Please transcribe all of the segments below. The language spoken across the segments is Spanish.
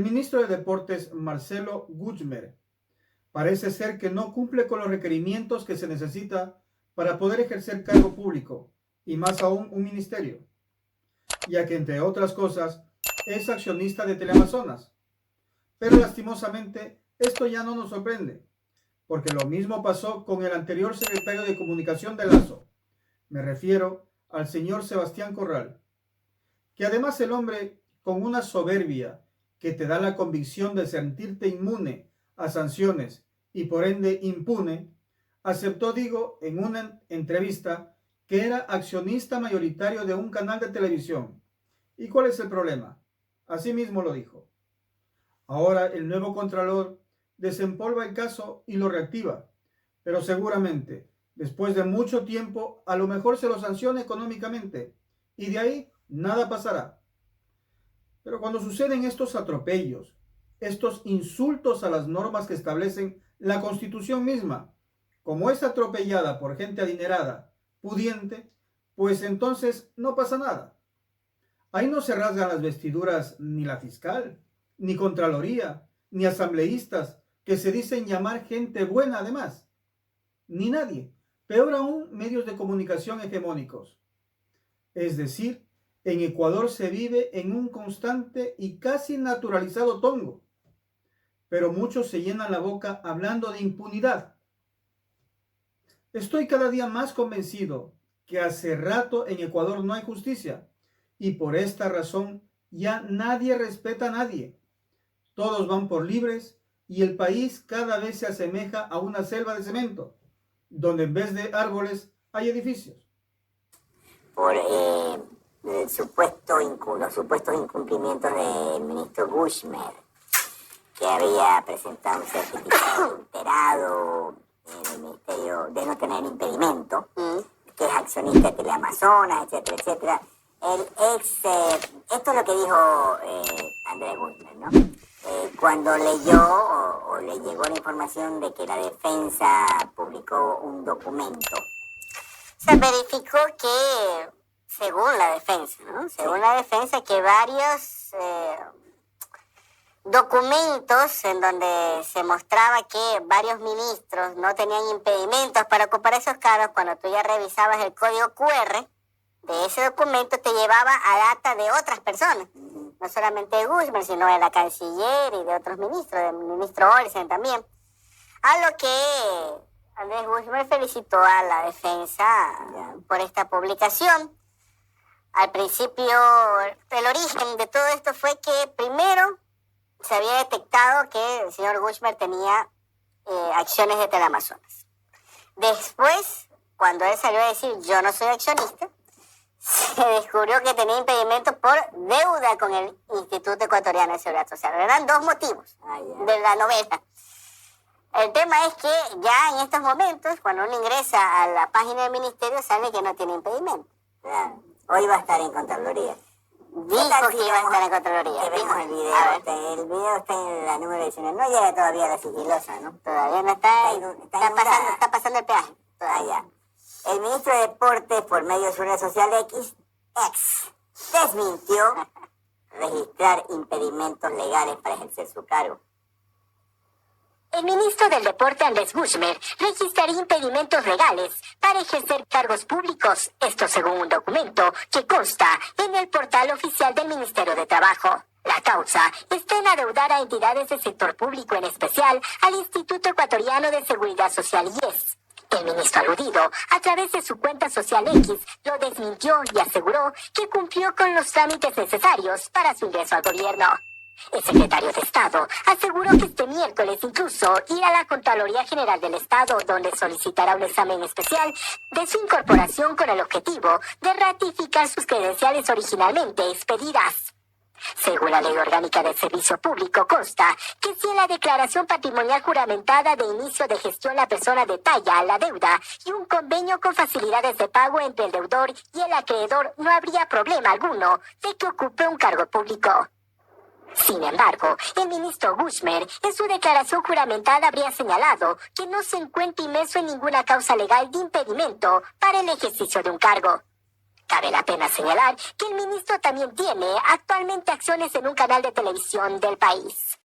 ministro de Deportes, Marcelo Guzmán, parece ser que no cumple con los requerimientos que se necesita para poder ejercer cargo público, y más aún un ministerio, ya que entre otras cosas es accionista de Teleamazonas. Pero lastimosamente esto ya no nos sorprende, porque lo mismo pasó con el anterior secretario de Comunicación de Lazo. Me refiero al señor Sebastián Corral, que además el hombre, con una soberbia que te da la convicción de sentirte inmune a sanciones y por ende impune, aceptó, en una entrevista que era accionista mayoritario de un canal de televisión. ¿Y cuál es el problema? Así mismo lo dijo. Ahora el nuevo Contralor desempolva el caso y lo reactiva, pero seguramente, después de mucho tiempo, a lo mejor se lo sanciona económicamente y de ahí nada pasará. Pero cuando suceden estos atropellos, estos insultos a las normas que establecen la Constitución misma, como es atropellada por gente adinerada, pudiente, pues entonces no pasa nada. Ahí no se rasgan las vestiduras ni la fiscal, ni Contraloría, ni asambleístas, que se dicen llamar gente buena además, ni nadie, peor aún medios de comunicación hegemónicos. Es decir, en Ecuador se vive en un constante y casi naturalizado tongo, pero muchos se llenan la boca hablando de impunidad. Estoy cada día más convencido que hace rato en Ecuador no hay justicia y por esta razón ya nadie respeta a nadie. Todos van por libres y el país cada vez se asemeja a una selva de cemento, donde en vez de árboles hay edificios. Por los supuestos incumplimientos del ministro Guzmán, que había presentado un certificado alterado en el Ministerio de no tener impedimento, que es accionista de Teleamazonas, etcétera, etcétera. Esto es lo que dijo Andrés Guzmán, ¿no? Cuando leyó o le llegó la información de que la defensa publicó un documento, se verificó que, según la defensa, ¿no? Según la defensa, que varios documentos en donde se mostraba que varios ministros no tenían impedimentos para ocupar esos cargos, cuando tú ya revisabas el código QR de ese documento, te llevaba a data de otras personas, no solamente de Guzmán, sino de la canciller y de otros ministros, del ministro Olsen también. A lo que Andrés Guzmán felicitó a la defensa por esta publicación. Al principio, el origen de todo esto fue que primero se había detectado que el señor Guzmán tenía acciones de Teleamazonas. Después, cuando él salió a decir yo no soy accionista, se descubrió que tenía impedimento por deuda con el Instituto Ecuatoriano de Seguridad Social. Eran dos motivos de la novela. El tema es que ya en estos momentos, cuando uno ingresa a la página del ministerio, sale que no tiene impedimento. Hoy va a estar en Contraloría. Dijo que iba a estar en Contraloría. Vimos el video. El video está en la número 19. No llega todavía a la sigilosa, ¿no? Todavía no está. Está pasando el peaje. Todavía. El ministro de Deportes, por medio de su red social X, desmintió registrar impedimentos legales para ejercer su cargo. El ministro del Deporte, Andrés Guzmán, registraría impedimentos legales para ejercer cargos públicos, esto según un documento que consta en el portal oficial del Ministerio de Trabajo. La causa está en adeudar a entidades del sector público, en especial al Instituto Ecuatoriano de Seguridad Social, IES. El ministro aludido, a través de su cuenta social X, lo desmintió y aseguró que cumplió con los trámites necesarios para su ingreso al gobierno. El secretario de Estado aseguró que este miércoles incluso irá a la Contraloría General del Estado, donde solicitará un examen especial de su incorporación con el objetivo de ratificar sus credenciales originalmente expedidas. Según la Ley Orgánica del Servicio Público, consta que si en la declaración patrimonial juramentada de inicio de gestión la persona detalla la deuda y un convenio con facilidades de pago entre el deudor y el acreedor, no habría problema alguno de que ocupe un cargo público. Sin embargo, el ministro Guzmán, en su declaración juramentada, habría señalado que no se encuentra inmerso en ninguna causa legal de impedimento para el ejercicio de un cargo. Cabe la pena señalar que el ministro también tiene actualmente acciones en un canal de televisión del país.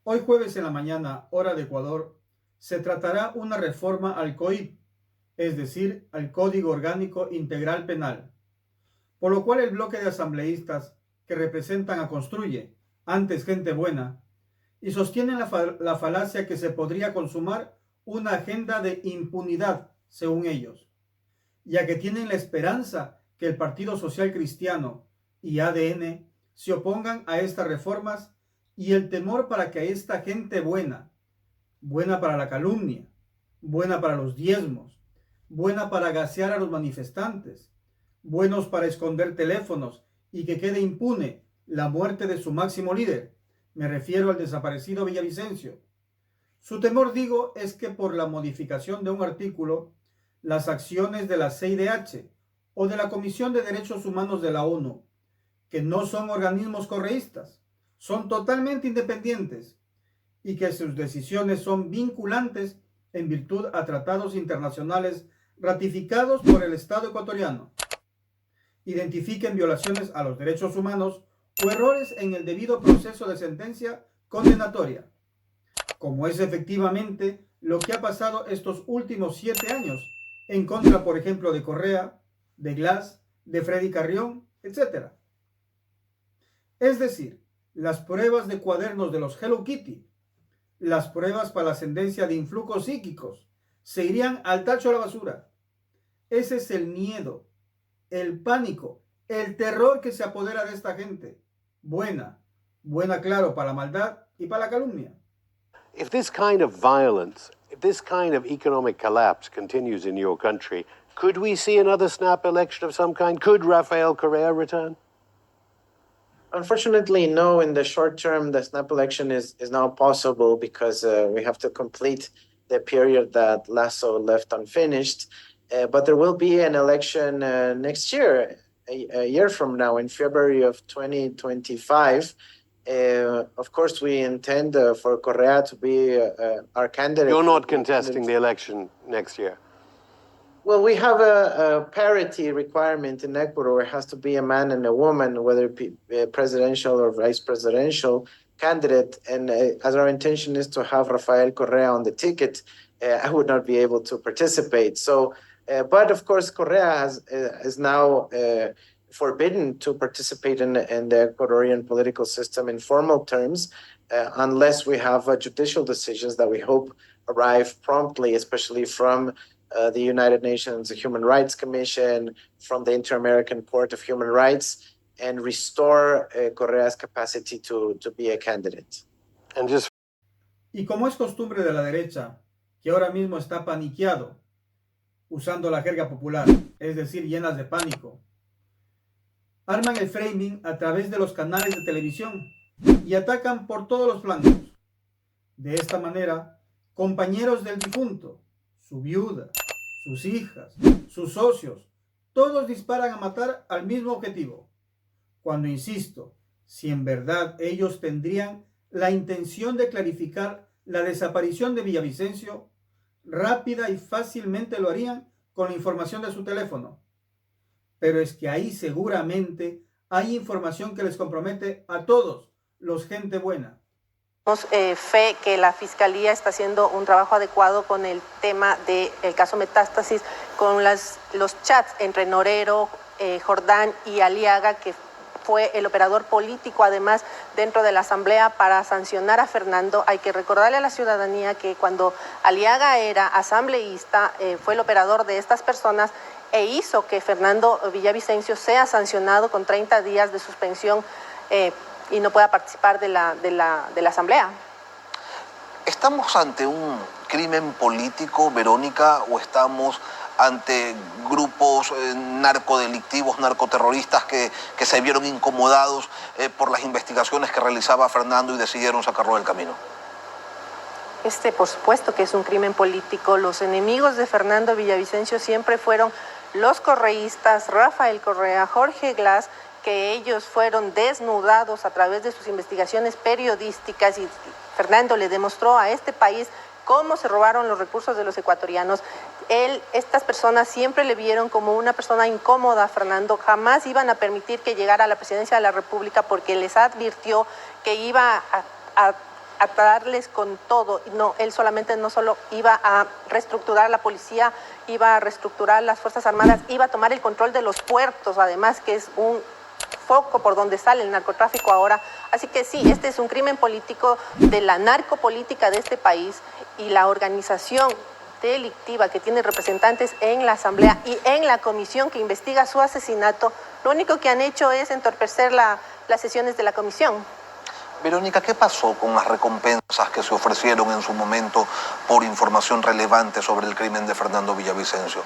Hoy jueves en la mañana, hora de Ecuador, se tratará una reforma al COIP, es decir, al Código Orgánico Integral Penal, por lo cual el bloque de asambleístas que representan a Construye, antes Gente Buena, y sostienen la falacia que se podría consumar una agenda de impunidad, según ellos, ya que tienen la esperanza que el Partido Social Cristiano y ADN se opongan a estas reformas y el temor para que esta gente buena, buena para la calumnia, buena para los diezmos, buena para gasear a los manifestantes, buenos para esconder teléfonos y que quede impune la muerte de su máximo líder, me refiero al desaparecido Villavicencio. Su temor, digo, es que por la modificación de un artículo, las acciones de la CIDH o de la Comisión de Derechos Humanos de la ONU, que no son organismos correístas, son totalmente independientes y que sus decisiones son vinculantes en virtud a tratados internacionales ratificados por el Estado ecuatoriano, identifiquen violaciones a los derechos humanos o errores en el debido proceso de sentencia condenatoria, como es efectivamente lo que ha pasado estos últimos 7 años en contra, por ejemplo, de Correa, de Glass, de Freddy Carrión, etc. Es decir, las pruebas de cuadernos de los Hello Kitty, las pruebas para la ascendencia de influjos psíquicos, se irían al tacho de la basura. Ese es el miedo, el pánico, el terror que se apodera de esta gente. Buena, claro, para la maldad y para la calumnia. If this kind of violence, if this kind of economic collapse continues in your country, could we see another snap election of some kind? Could Rafael Correa return? Unfortunately, no. In the short term, the snap election is not possible because we have to complete the period that Lasso left unfinished. But there will be an election next year, a year from now, in February of 2025. Of course, we intend for Correa to be our candidate. You're not contesting the election next year? Well, we have a parity requirement in Ecuador. It has to be a man and a woman, whether it be a presidential or vice presidential candidate. And as our intention is to have Rafael Correa on the ticket, I would not be able to participate. So, but of course, Correa is now forbidden to participate in the Ecuadorian political system in formal terms, unless we have judicial decisions that we hope arrive promptly, especially from the United Nations Human Rights Commission, from the Inter-American Court of Human Rights, and restore Correa's capacity to be a candidate. Y como es costumbre de la derecha, que ahora mismo está paniqueado, usando la jerga popular, es decir, llenas de pánico, arman el framing a través de los canales de televisión y atacan por todos los flancos. De esta manera, compañeros del difunto, su viuda, sus hijas, sus socios, todos disparan a matar al mismo objetivo. Cuando insisto, si en verdad ellos tendrían la intención de clarificar la desaparición de Villavicencio, rápida y fácilmente lo harían con la información de su teléfono. Pero es que ahí seguramente hay información que les compromete a todos los gente buena. Tenemos fe que la Fiscalía está haciendo un trabajo adecuado con el tema del caso Metástasis, con los chats entre Norero, Jordán y Aliaga, que fue el operador político además dentro de la Asamblea para sancionar a Fernando. Hay que recordarle a la ciudadanía que cuando Aliaga era asambleísta, fue el operador de estas personas e hizo que Fernando Villavicencio sea sancionado con 30 días de suspensión y no pueda participar de la Asamblea. ¿Estamos ante un crimen político, Verónica, o estamos ante grupos narcodelictivos, narcoterroristas que se vieron incomodados por las investigaciones que realizaba Fernando y decidieron sacarlo del camino? Por supuesto que es un crimen político. Los enemigos de Fernando Villavicencio siempre fueron los correístas, Rafael Correa, Jorge Glass, que ellos fueron desnudados a través de sus investigaciones periodísticas y Fernando le demostró a este país cómo se robaron los recursos de los ecuatorianos. Estas personas siempre le vieron como una persona incómoda a Fernando, jamás iban a permitir que llegara a la presidencia de la República porque les advirtió que iba a darles con todo. No, él solamente no solo iba a reestructurar la policía, iba a reestructurar las Fuerzas Armadas, iba a tomar el control de los puertos, además, que es un foco por donde sale el narcotráfico ahora. Así que sí, este es un crimen político de la narcopolítica de este país, y la organización delictiva que tiene representantes en la Asamblea y en la comisión que investiga su asesinato, lo único que han hecho es entorpecer las sesiones de la comisión. Verónica, ¿qué pasó con las recompensas que se ofrecieron en su momento por información relevante sobre el crimen de Fernando Villavicencio?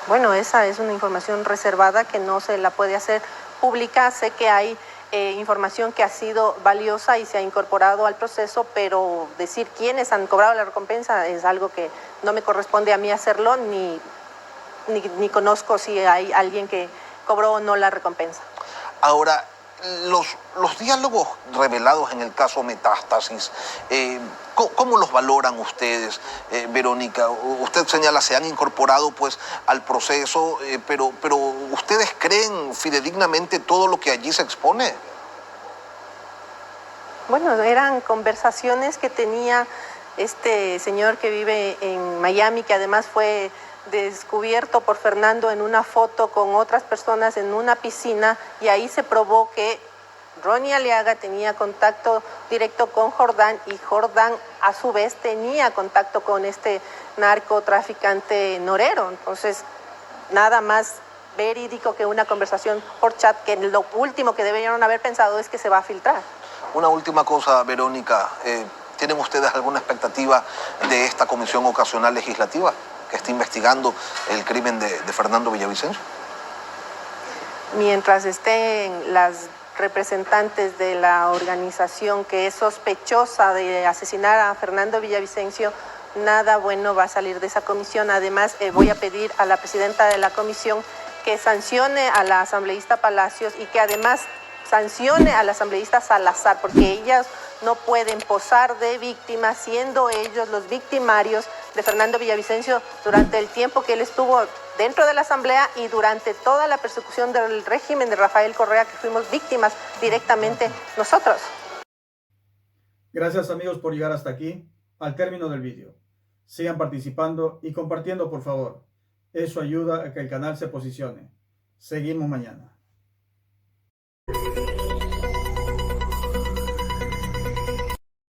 Bueno, esa es una información reservada que no se la puede hacer pública. Sé que hay información que ha sido valiosa y se ha incorporado al proceso, pero decir quiénes han cobrado la recompensa es algo que no me corresponde a mí hacerlo, ni conozco si hay alguien que cobró o no la recompensa. Ahora, los diálogos revelados en el caso Metástasis, ¿cómo los valoran ustedes, Verónica? Usted señala, se han incorporado pues al proceso, pero ¿ustedes creen fidedignamente todo lo que allí se expone? Bueno, eran conversaciones que tenía este señor que vive en Miami, que además fue descubierto por Fernando en una foto con otras personas en una piscina, y ahí se probó que Ronnie Aliaga tenía contacto directo con Jordán, y Jordán a su vez tenía contacto con este narcotraficante Norero. Entonces, nada más verídico que una conversación por chat, que lo último que deberían haber pensado es que se va a filtrar. Una última cosa, Verónica, ¿tienen ustedes alguna expectativa de esta comisión ocasional legislativa que está investigando el crimen de Fernando Villavicencio? Mientras estén las representantes de la organización que es sospechosa de asesinar a Fernando Villavicencio, nada bueno va a salir de esa comisión. Además, voy a pedir a la presidenta de la comisión que sancione a la asambleísta Palacios y que además sancione al asambleísta Salazar, porque ellas no pueden posar de víctimas siendo ellos los victimarios de Fernando Villavicencio durante el tiempo que él estuvo dentro de la Asamblea y durante toda la persecución del régimen de Rafael Correa, que fuimos víctimas directamente nosotros. Gracias, amigos, por llegar hasta aquí, al término del vídeo. Sigan participando y compartiendo, por favor. Eso ayuda a que el canal se posicione. Seguimos mañana.